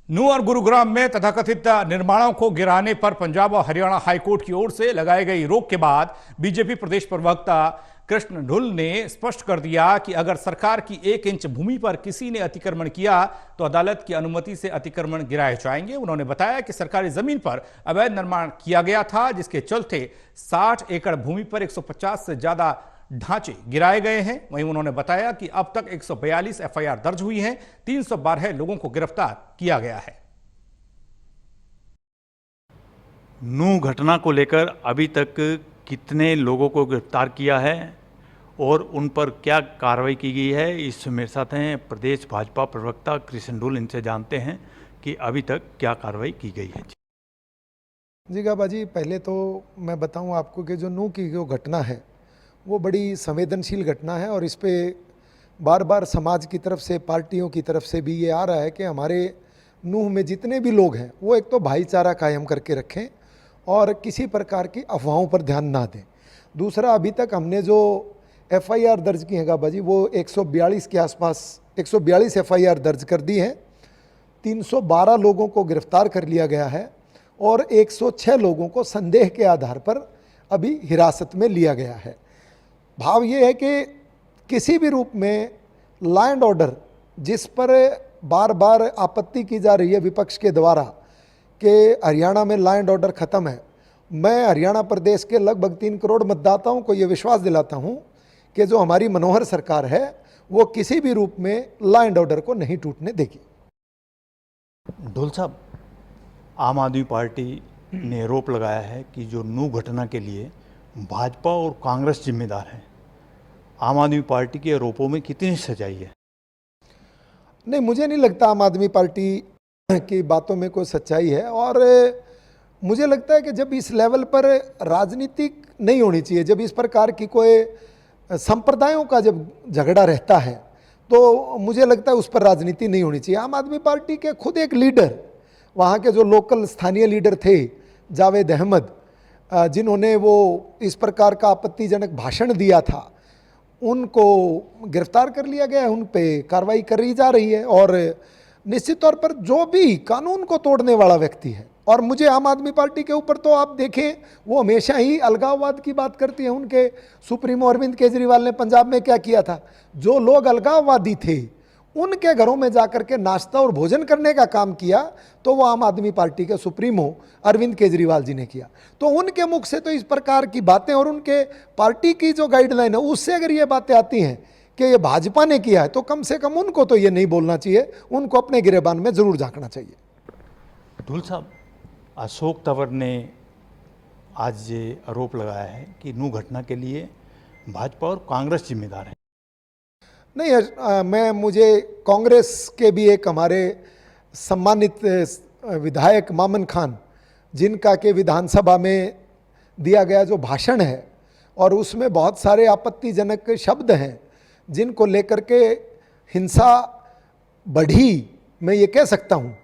नूंह और गुरुग्राम में तथाकथित निर्माणों को गिराने पर पंजाब और हरियाणा हाईकोर्ट की ओर से लगाई गई रोक के बाद बीजेपी प्रदेश प्रवक्ता कृष्ण ढुल्ल ने स्पष्ट कर दिया कि अगर सरकार की 1 इंच भूमि पर किसी ने अतिक्रमण किया तो अदालत की अनुमति से अतिक्रमण गिराए जाएंगे। उन्होंने बताया कि सरकारी जमीन पर अवैध निर्माण किया गया था, जिसके चलते 60 एकड़ भूमि पर 150 से ज्यादा ढांचे गिराए गए हैं। वहीं उन्होंने बताया कि अब तक 142 एफआईआर दर्ज हुई हैं, 312 लोगों को गिरफ्तार किया गया है। नूंह घटना को लेकर अभी तक कितने लोगों को गिरफ्तार किया है और उन पर क्या कार्रवाई की गई है, इस मेरे साथ हैं प्रदेश भाजपा प्रवक्ता कृष्ण ढुल्ल। इनसे जानते हैं कि अभी तक क्या कार्रवाई की गई है। जी गाबा जी, पहले तो मैं बताऊं आपको कि जो नूंह की जो घटना है वो बड़ी संवेदनशील घटना है और इस पे बार बार समाज की तरफ से, पार्टियों की तरफ से भी ये आ रहा है कि हमारे नूंह में जितने भी लोग हैं वो एक तो भाईचारा कायम करके रखें और किसी प्रकार की अफवाहों पर ध्यान ना दें। दूसरा, अभी तक हमने जो एफआईआर दर्ज की है गाबा जी, वो 142 के आसपास 142 एफआईआर दर्ज कर दी हैं, 312 लोगों को गिरफ्तार कर लिया गया है और 106 लोगों को संदेह के आधार पर अभी हिरासत में लिया गया है। भाव ये है कि किसी भी रूप में लॉ एंड ऑर्डर, जिस पर बार बार आपत्ति की जा रही है विपक्ष के द्वारा कि हरियाणा में लॉ एंड ऑर्डर ख़त्म है, मैं हरियाणा प्रदेश के लगभग 3 करोड़ मतदाताओं को ये विश्वास दिलाता हूँ कि जो हमारी मनोहर सरकार है वो किसी भी रूप में लॉ एंड ऑर्डर को नहीं टूटने देगी। ढुल्ल साहब, आम आदमी पार्टी ने आरोप लगाया है कि जो नूंह घटना के लिए भाजपा और कांग्रेस जिम्मेदार है। आम आदमी पार्टी के आरोपों में कितनी सच्चाई है? नहीं, मुझे नहीं लगता आम आदमी पार्टी की बातों में कोई सच्चाई है और मुझे लगता है कि जब इस लेवल पर राजनीतिक नहीं होनी चाहिए, जब इस प्रकार की कोई संप्रदायों का जब झगड़ा रहता है तो मुझे लगता है उस पर राजनीति नहीं होनी चाहिए। आम आदमी पार्टी के खुद एक लीडर, वहाँ के जो लोकल स्थानीय लीडर थे जावेद अहमद, जिन्होंने वो इस प्रकार का आपत्तिजनक भाषण दिया था, उनको गिरफ्तार कर लिया गया है, उन पे कार्रवाई करी जा रही है और निश्चित तौर पर जो भी कानून को तोड़ने वाला व्यक्ति है, और मुझे आम आदमी पार्टी के ऊपर तो आप देखें वो हमेशा ही अलगाववाद की बात करती है। उनके सुप्रीमो अरविंद केजरीवाल ने पंजाब में क्या किया था, जो लोग अलगाववादी थे उनके घरों में जाकर के नाश्ता और भोजन करने का काम किया, तो वो आम आदमी पार्टी के सुप्रीमो अरविंद केजरीवाल जी ने किया। तो उनके मुख से तो इस प्रकार की बातें और उनके पार्टी की जो गाइडलाइन है उससे अगर ये बातें आती हैं कि ये भाजपा ने किया है तो कम से कम उनको तो ये नहीं बोलना चाहिए, उनको अपने गिरेबान में जरूर झांकना चाहिए। ढुल्ल साहब, अशोक तंवर ने आज ये आरोप लगाया है कि नूंह घटना के लिए भाजपा और कांग्रेस जिम्मेदार है। नहीं, मुझे कांग्रेस के भी एक हमारे सम्मानित विधायक मामन खान, जिनका के विधानसभा में दिया गया जो भाषण है और उसमें बहुत सारे आपत्तिजनक शब्द हैं जिनको लेकर के हिंसा बढ़ी, मैं ये कह सकता हूँ,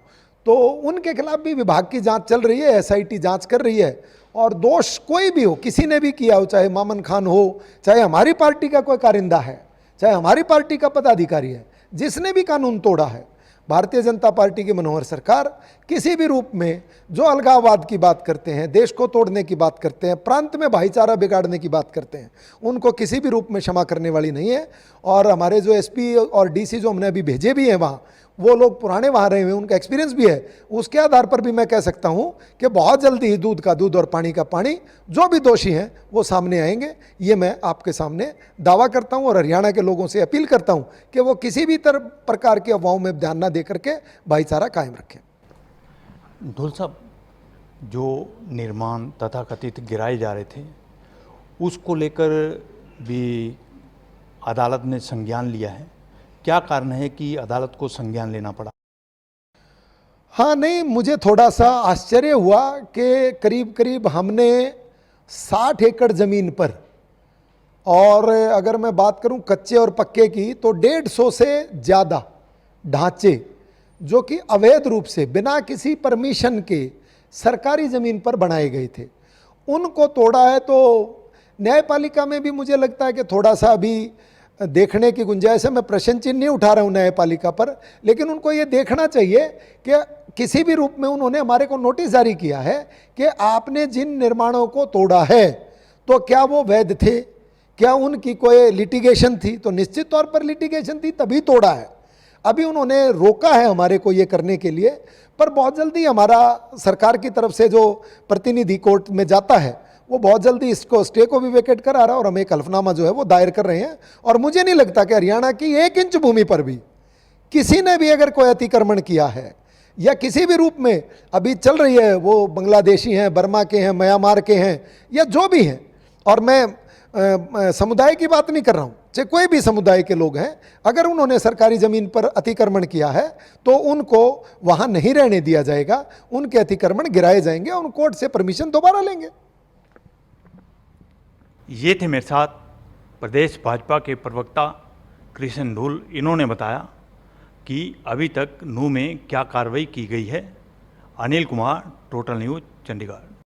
तो उनके खिलाफ भी विभाग की जांच चल रही है, एसआईटी जांच कर रही है और दोष कोई भी हो, किसी ने भी किया हो, चाहे मामन खान हो, चाहे हमारी पार्टी का कोई कारिंदा है, चाहे हमारी पार्टी का पदाधिकारी है, जिसने भी कानून तोड़ा है, भारतीय जनता पार्टी की मनोहर सरकार किसी भी रूप में जो अलगाववाद की बात करते हैं, देश को तोड़ने की बात करते हैं, प्रांत में भाईचारा बिगाड़ने की बात करते हैं, उनको किसी भी रूप में क्षमा करने वाली नहीं है। और हमारे जो एसपी और डीसी जो हमने अभी भेजे भी हैं वहाँ, वो लोग पुराने वहाँ रहे हुए, उनका एक्सपीरियंस भी है, उसके आधार पर भी मैं कह सकता हूँ कि बहुत जल्दी ही दूध का दूध और पानी का पानी, जो भी दोषी हैं वो सामने आएंगे, ये मैं आपके सामने दावा करता हूँ और हरियाणा के लोगों से अपील करता हूँ कि वो किसी भी प्रकार की अफवाहों में ध्यान ना दे करके भाईचारा कायम रखें। ढुल्ल साहब, जो निर्माण तथाकथित गिराए जा रहे थे उसको लेकर भी अदालत ने संज्ञान लिया है, क्या कारण है कि अदालत को संज्ञान लेना पड़ा? हाँ, नहीं, मुझे थोड़ा सा आश्चर्य हुआ कि करीब करीब हमने 60 एकड़ ज़मीन पर, और अगर मैं बात करूं कच्चे और पक्के की, तो 150 से ज़्यादा ढांचे जो कि अवैध रूप से बिना किसी परमिशन के सरकारी ज़मीन पर बनाए गए थे, उनको तोड़ा है। तो न्यायपालिका में भी मुझे लगता है कि थोड़ा सा अभी देखने की गुंजाइश है। मैं प्रश्न चिन्ह नहीं उठा रहा हूँ न्यायपालिका पर, लेकिन उनको ये देखना चाहिए कि किसी भी रूप में उन्होंने हमारे को नोटिस जारी किया है कि आपने जिन निर्माणों को तोड़ा है तो क्या वो वैध थे, क्या उनकी कोई लिटिगेशन थी? तो निश्चित तौर पर लिटिगेशन थी, तभी तोड़ा है। अभी उन्होंने रोका है हमारे को ये करने के लिए, पर बहुत जल्दी हमारा सरकार की तरफ से जो प्रतिनिधि कोर्ट में जाता है वो बहुत जल्दी इसको स्टे को भी वेकेट करा रहा है और हम एक हल्फनामा जो है वो दायर कर रहे हैं। और मुझे नहीं लगता कि हरियाणा की 1 इंच भूमि पर भी किसी ने भी अगर कोई अतिक्रमण किया है या किसी भी रूप में अभी चल रही है, वो बांग्लादेशी हैं, बर्मा के हैं, म्यांमार के हैं या जो भी हैं, और मैं समुदाय की बात नहीं कर रहा हूँ, चाहे कोई भी समुदाय के लोग हैं, अगर उन्होंने सरकारी ज़मीन पर अतिक्रमण किया है तो उनको वहाँ नहीं रहने दिया जाएगा, उनके अतिक्रमण गिराए जाएंगे और उन कोर्ट से परमिशन दोबारा लेंगे। ये थे मेरे साथ प्रदेश भाजपा के प्रवक्ता कृष्ण ढुल। इन्होंने बताया कि अभी तक नूह में क्या कार्रवाई की गई है। Anil Kumar, total news, Chandigarh.